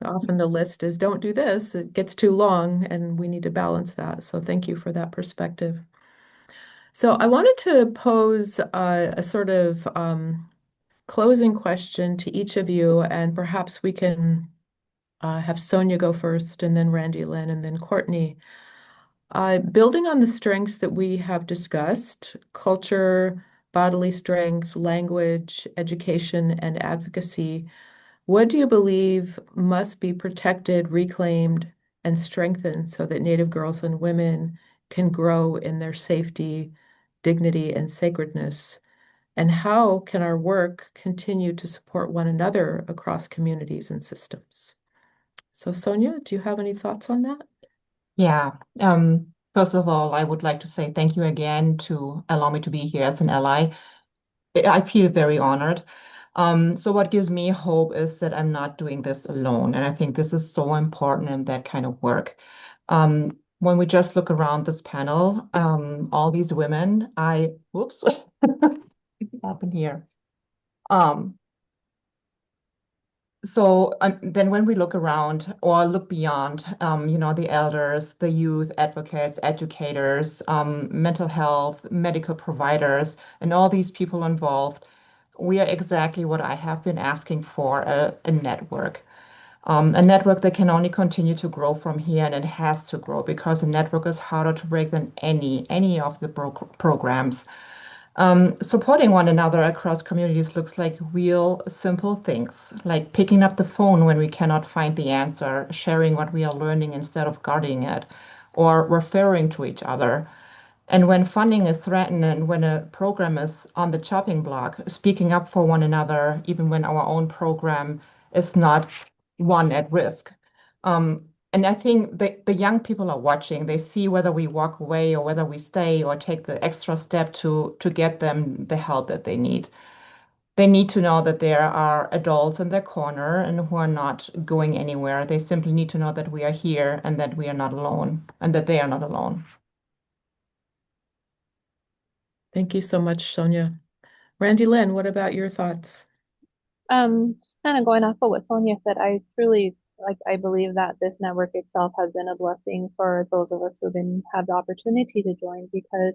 Speaker 2: Often the list is don't do this, it gets too long, and we need to balance that. So thank you for that perspective. So I wanted to pose a sort of closing question to each of you, and perhaps we can have Sonia go first, and then Randy Lynn, and then Courtney. Building on the strengths that we have discussed, culture, bodily strength, language, education, and advocacy, what do you believe must be protected, reclaimed, and strengthened so that Native girls and women can grow in their safety, dignity, and sacredness? And how can our work continue to support one another across communities and systems? So, Sonia, do you have any thoughts on that?
Speaker 5: Yeah. First of all, I would like to say thank you again to allow me to be here as an ally. I feel very honored. So what gives me hope is that I'm not doing this alone. And I think this is so important in that kind of work. When we just look around this panel, all these women, whoops, what happened here? Um, then when we look around or look beyond, the elders, the youth advocates, educators, mental health, medical providers, and all these people involved, we are exactly what I have been asking for, a network. A network that can only continue to grow from here, and it has to grow because a network is harder to break than any of the programs. Supporting one another across communities looks like real simple things, like picking up the phone when we cannot find the answer, sharing what we are learning instead of guarding it, or referring to each other. And when funding is threatened and when a program is on the chopping block, speaking up for one another, even when our own program is not one at risk. And I think the young people are watching. They see whether we walk away or whether we stay or take the extra step to get them the help that they need. They need to know that there are adults in their corner and who are not going anywhere. They simply need to know that we are here and that we are not alone and that they are not alone.
Speaker 2: Thank you so much, Sonia. Randy Lynn, what about your thoughts?
Speaker 3: Just kind of going off of what Sonia said, I truly I believe that this network itself has been a blessing for those of us who have the opportunity to join because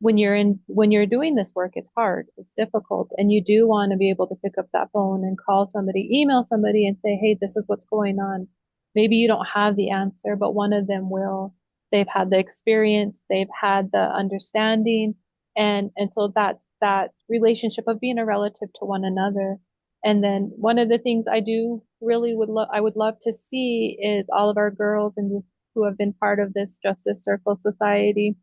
Speaker 3: when you're doing this work, it's hard, it's difficult, and you do want to be able to pick up that phone and call somebody, email somebody and say, hey, this is what's going on. Maybe you don't have the answer, but one of them will. They've had the experience, they've had the understanding, and so that's that relationship of being a relative to one another. And then one of the things I would love to see is all of our girls and who have been part of this Justice Circle Society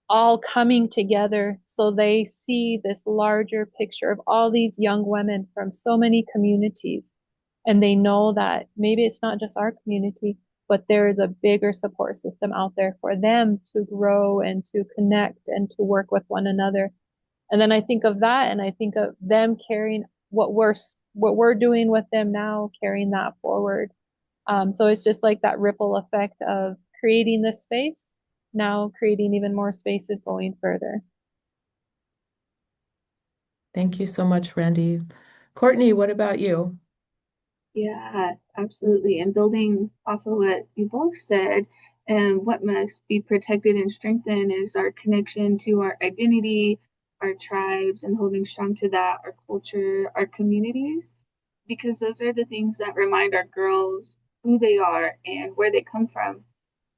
Speaker 3: all coming together so they see this larger picture of all these young women from so many communities. And they know that maybe it's not just our community, but there is a bigger support system out there for them to grow and to connect and to work with one another. And then I think of that and I think of them carrying what we're doing with them now, carrying that forward. So it's just like that ripple effect of creating this space, now creating even more spaces going further.
Speaker 2: Thank you so much, Randy. Courtney, what about you?
Speaker 4: Yeah, absolutely. And building off of what you both said, and what must be protected and strengthened is our connection to our identity, our tribes, and holding strong to that, our culture, our communities, because those are the things that remind our girls who they are and where they come from.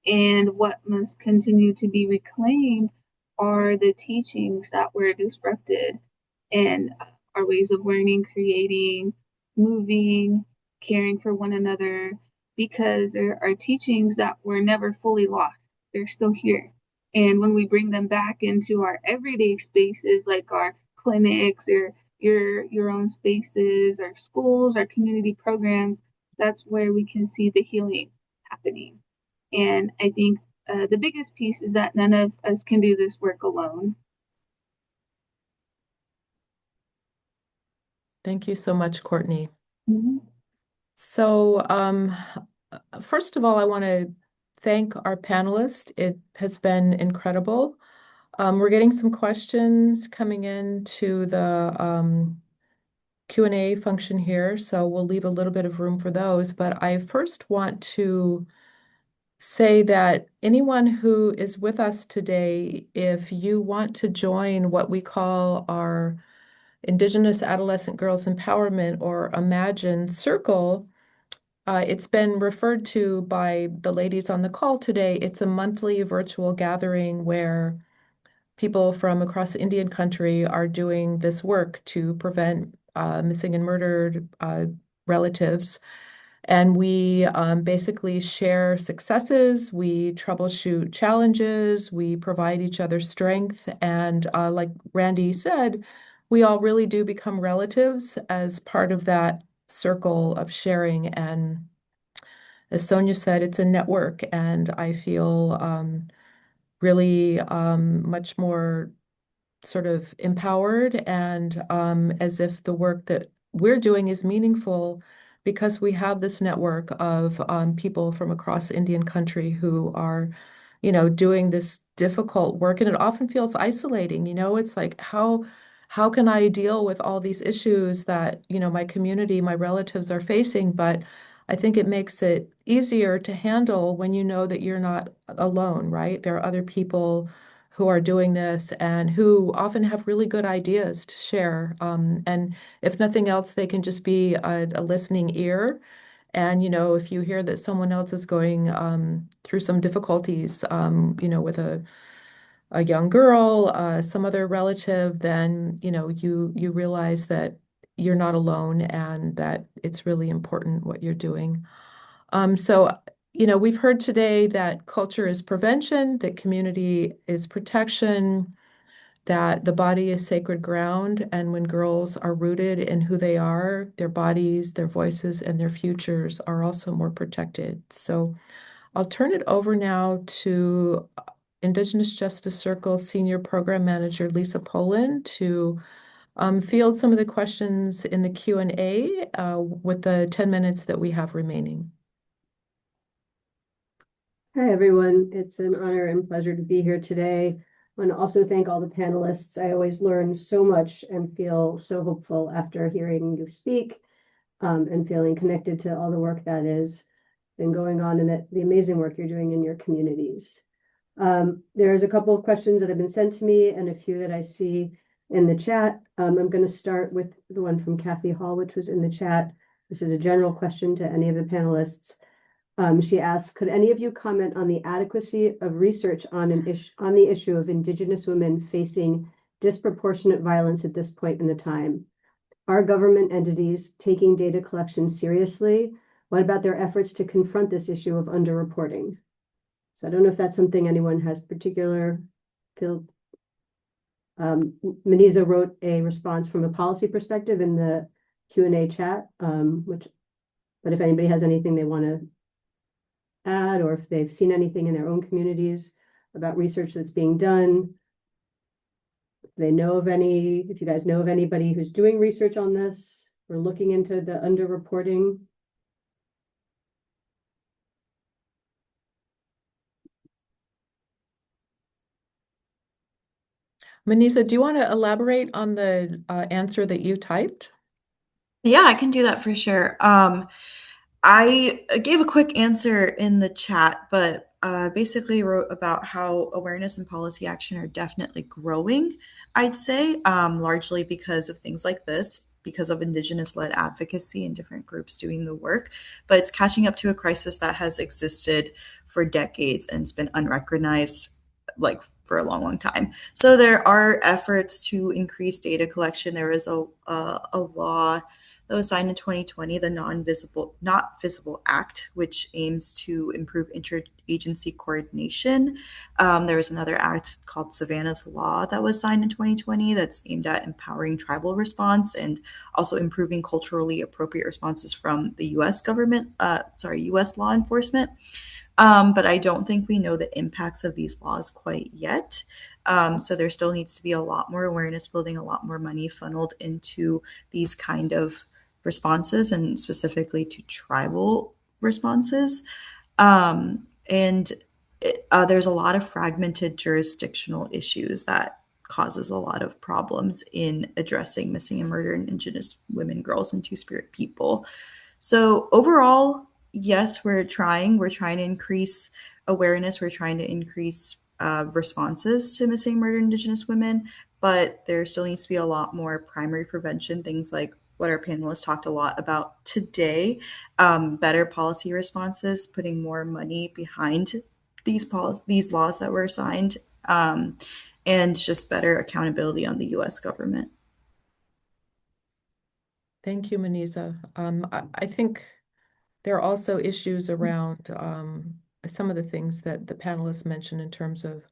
Speaker 4: And what must continue to be reclaimed are the teachings that were disrupted and our ways of learning, creating, moving, caring for one another, because there are teachings that were never fully lost. They're still here. And when we bring them back into our everyday spaces, like our clinics or your own spaces, our schools, our community programs, that's where we can see the healing happening. And I think the biggest piece is that none of us can do this work alone.
Speaker 2: Thank you so much, Courtney.
Speaker 4: Mhm.
Speaker 2: So, first of all, I want to thank our panelists. It has been incredible. We're getting some questions coming in to the Q&A function here, so we'll leave a little bit of room for those. But I first want to say that anyone who is with us today, if you want to join what we call our Indigenous Adolescent Girls Empowerment or Imagine Circle, it's been referred to by the ladies on the call today. It's a monthly virtual gathering where people from across the Indian country are doing this work to prevent missing and murdered relatives. And we basically share successes, we troubleshoot challenges, we provide each other strength. And like Randy said, we all really do become relatives as part of that circle of sharing. And as Sonia said, it's a network. And I feel really much more sort of empowered and as if the work that we're doing is meaningful because we have this network of people from across Indian country who are, doing this difficult work, and it often feels isolating. It's like how can I deal with all these issues that, my community, my relatives are facing? But I think it makes it easier to handle when you know that you're not alone, right? There are other people who are doing this and who often have really good ideas to share. And if nothing else, they can just be a listening ear. And, if you hear that someone else is going through some difficulties, with a young girl, some other relative, then, you realize that you're not alone and that it's really important what you're doing. So, we've heard today that culture is prevention, that community is protection, that the body is sacred ground. And when girls are rooted in who they are, their bodies, their voices, and their futures are also more protected. So I'll turn it over now to Indigenous Justice Circle Senior Program Manager Lisa Poland to field some of the questions in the Q&A with the 10 minutes that we have remaining.
Speaker 6: Hi, everyone. It's an honor and pleasure to be here today. I want to also thank all the panelists. I always learn so much and feel so hopeful after hearing you speak and feeling connected to all the work that is been going on and the amazing work you're doing in your communities. There's a couple of questions that have been sent to me and a few that I see in the chat. I'm going to start with the one from Kathy Hall, which was in the chat. This is a general question to any of the panelists. She asked, could any of you comment on the adequacy of research on the issue of Indigenous women facing disproportionate violence at this point in the time? Are government entities taking data collection seriously? What about their efforts to confront this issue of underreporting? So I don't know if that's something anyone has particular feel. Maniza wrote a response from a policy perspective in the Q&A chat, but if anybody has anything they want to add, or if they've seen anything in their own communities about research that's being done, if you guys know of anybody who's doing research on this or looking into the underreporting.
Speaker 2: Manisa, do you want to elaborate on the answer that you typed?
Speaker 1: Yeah, I can do that for sure. I gave a quick answer in the chat, but basically wrote about how awareness and policy action are definitely growing, I'd say, largely because of things like this, because of Indigenous-led advocacy and different groups doing the work. But it's catching up to a crisis that has existed for decades and it's been unrecognized, like, for a long, long time. So there are efforts to increase data collection. There is a law that was signed in 2020, the Not Visible Act, which aims to improve interagency coordination. There was another act called Savannah's Law that was signed in 2020 that's aimed at empowering tribal response and also improving culturally appropriate responses from the U.S. government, U.S. law enforcement. But I don't think we know the impacts of these laws quite yet. So there still needs to be a lot more awareness building, a lot more money funneled into these kind of responses and specifically to tribal responses. There's a lot of fragmented jurisdictional issues that causes a lot of problems in addressing missing and murdered Indigenous women, girls, and Two-Spirit people. So overall, yes, we're trying to increase awareness. We're trying to increase responses to missing, murdered Indigenous women, but there still needs to be a lot more primary prevention, things like what our panelists talked a lot about today, better policy responses, putting more money behind these laws that were signed, and just better accountability on the U.S. government.
Speaker 2: Thank you, Manisa. I think there are also issues around some of the things that the panelists mentioned in terms of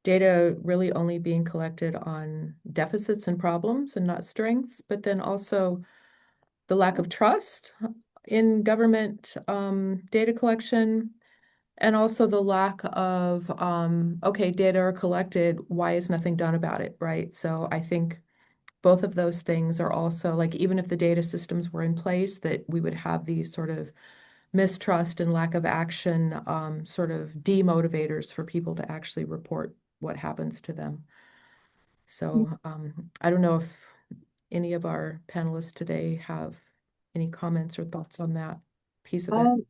Speaker 2: data really only being collected on deficits and problems and not strengths, but then also the lack of trust in government data collection, and also the lack of, okay, data are collected, why is nothing done about it, right? So I think both of those things are also like, even if the data systems were in place, that we would have these sort of mistrust and lack of action, sort of demotivators for people to actually report what happens to them. So I don't know if any of our panelists today have any comments or thoughts on that piece of it.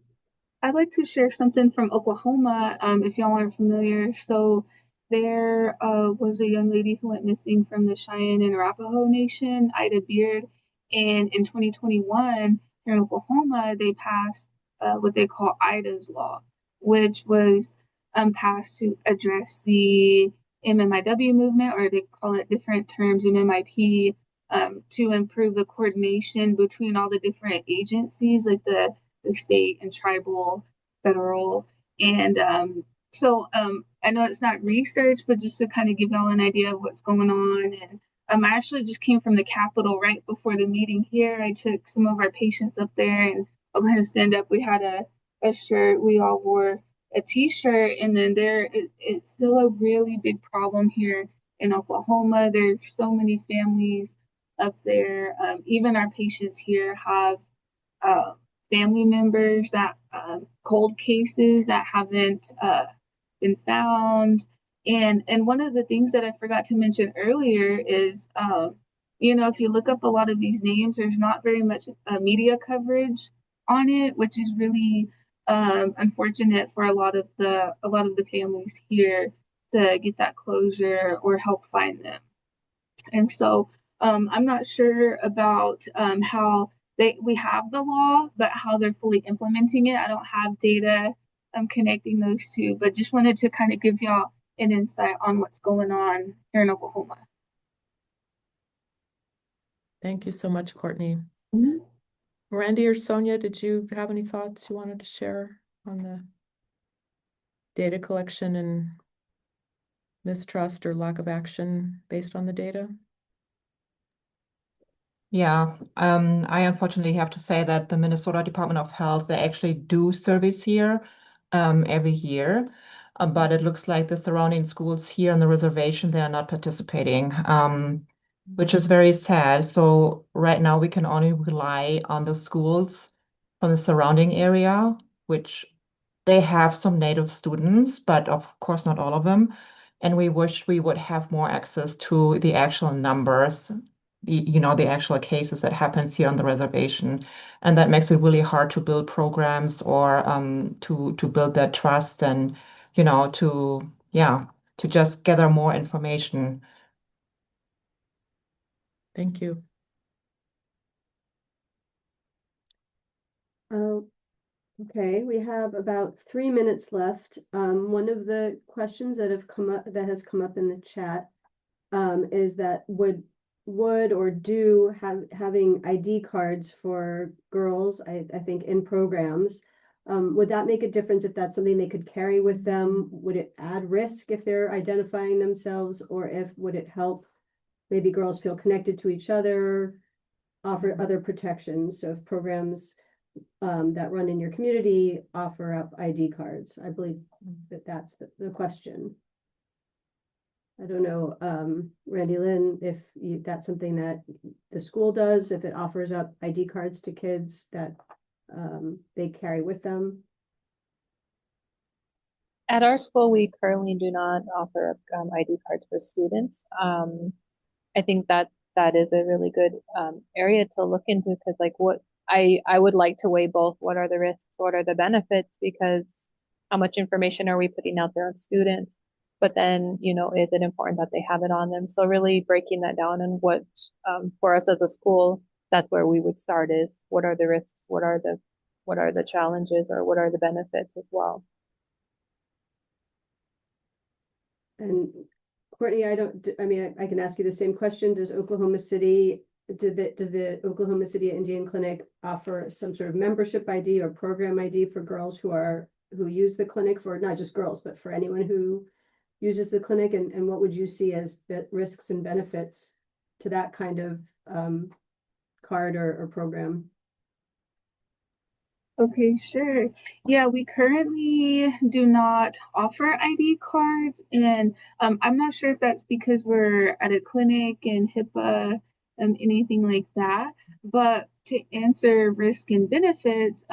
Speaker 4: I'd like to share something from Oklahoma, if y'all aren't familiar. So there was a young lady who went missing from the Cheyenne and Arapaho Nation, Ida Beard, and in 2021 here in Oklahoma, they passed what they call Ida's Law, which was passed to address the MMIW movement, or they call it different terms, MMIP, to improve the coordination between all the different agencies, like the state and tribal, federal. And I know it's not research, but just to kind of give y'all an idea of what's going on. And I actually just came from the Capitol right before the meeting here. I took some of our patients up there, and I'll go ahead and stand up. We had a shirt, we all wore a t-shirt, and then it's still a really big problem here in Oklahoma. There's so many families up there. Even our patients here have uh, family members that cold cases that haven't been found. And one of the things that I forgot to mention earlier is, if you look up a lot of these names, there's not very much media coverage on it, which is really unfortunate for a lot of the families here to get that closure or help find them. And so I'm not sure about how we have the law, but how they're fully implementing it. I don't have data connecting those two, but just wanted to kind of give y'all an insight on what's going on here in Oklahoma.
Speaker 2: Thank you so much, Courtney.
Speaker 4: Mhm.
Speaker 2: Randy or Sonia, did you have any thoughts you wanted to share on the data collection and mistrust or lack of action based on the data?
Speaker 5: Yeah, I unfortunately have to say that the Minnesota Department of Health, they actually do surveys here every year, but it looks like the surrounding schools here on the reservation, they are not participating, which is very sad. So right now we can only rely on the schools from the surrounding area, which they have some native students, but of course not all of them. And we wish we would have more access to the actual numbers, the actual cases that happens here on the reservation. And that makes it really hard to build programs or to build that trust and, to just gather more information.
Speaker 2: Thank you.
Speaker 6: Okay, we have about 3 minutes left. One of the questions that has come up in the chat is that would or do having ID cards for girls, I think in programs, would that make a difference if that's something they could carry with them? Would it add risk if they're identifying themselves, or would it help maybe girls feel connected to each other, offer other protections? So if programs that run in your community offer up ID cards, I believe that's the question. I don't know, Randy Lynn, if that's something that the school does, if it offers up ID cards to kids that they carry with them.
Speaker 3: At our school, we currently do not offer ID cards for students. I think that is a really good area to look into, because I would like to weigh both. What are the risks? What are the benefits? Because how much information are we putting out there on students? But then, is it important that they have it on them? So really breaking that down, and what for us as a school, that's where we would start, is what are the risks? What are the challenges, or what are the benefits as well?
Speaker 6: And Courtney, I can ask you the same question. Does the Oklahoma City Indian Clinic offer some sort of membership ID or program ID for girls who use the clinic, for not just girls, but for anyone who uses the clinic? And what would you see as risks and benefits to that kind of card or program?
Speaker 4: Okay, sure. Yeah, we currently do not offer ID cards, and I'm not sure if that's because we're at a clinic and HIPAA anything like that. But to answer risk and benefits,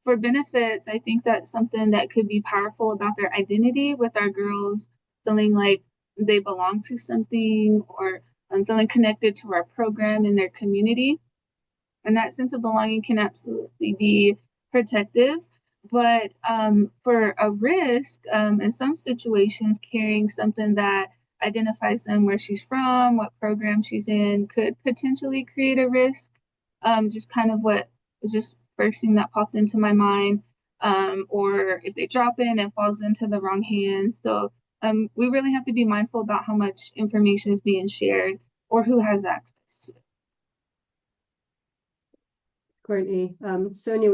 Speaker 4: for benefits, I think that's something that could be powerful about their identity, with our girls feeling like they belong to something, or feeling connected to our program and their community. And that sense of belonging can absolutely be protective. But for a risk, in some situations, carrying something that identifies them, where she's from, what program she's in, could potentially create a risk. Just kind of what was just first thing that popped into my mind. Or if they drop it and it falls into the wrong hands. So we really have to be mindful about how much information is being shared or who has access to it.
Speaker 6: Courtney. Sonia,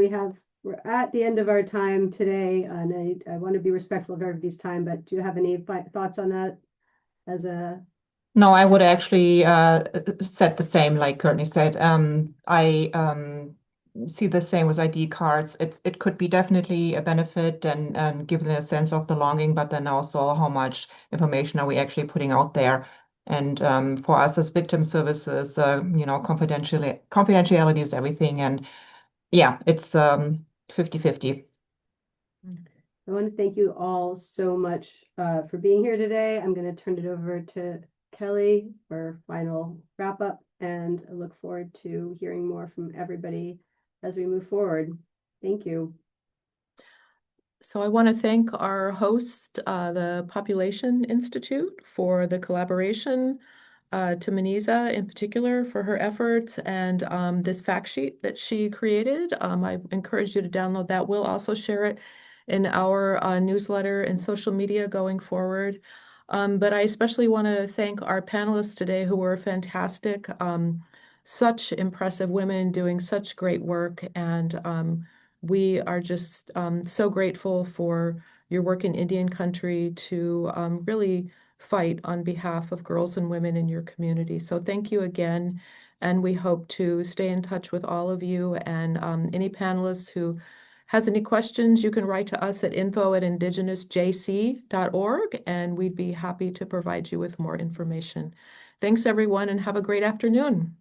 Speaker 6: we're at the end of our time today, and I want to be respectful of everybody's time, but do you have any thoughts on that as a...
Speaker 5: No, I would actually said the same, like Courtney said. I see the same with ID cards. It could be definitely a benefit and give them a sense of belonging, but then also how much information are we actually putting out there? And for us as victim services, confidentiality is everything. And yeah, it's 50-50.
Speaker 6: I want to thank you all so much for being here today. I'm going to turn it over to Kelly for final wrap up, and I look forward to hearing more from everybody as we move forward. Thank you.
Speaker 2: So I want to thank our host, the Population Institute, for the collaboration, to Maniza in particular for her efforts, and this fact sheet that she created. I encourage you to download that. We'll also share it in our newsletter and social media going forward. But I especially want to thank our panelists today, who were fantastic, such impressive women doing such great work, and we are just so grateful for your work in Indian country to really fight on behalf of girls and women in your community. So thank you again, and we hope to stay in touch with all of you. And any panelists who has any questions, you can write to us at info@indigenousjc.org, and we'd be happy to provide you with more information. Thanks, everyone, and have a great afternoon.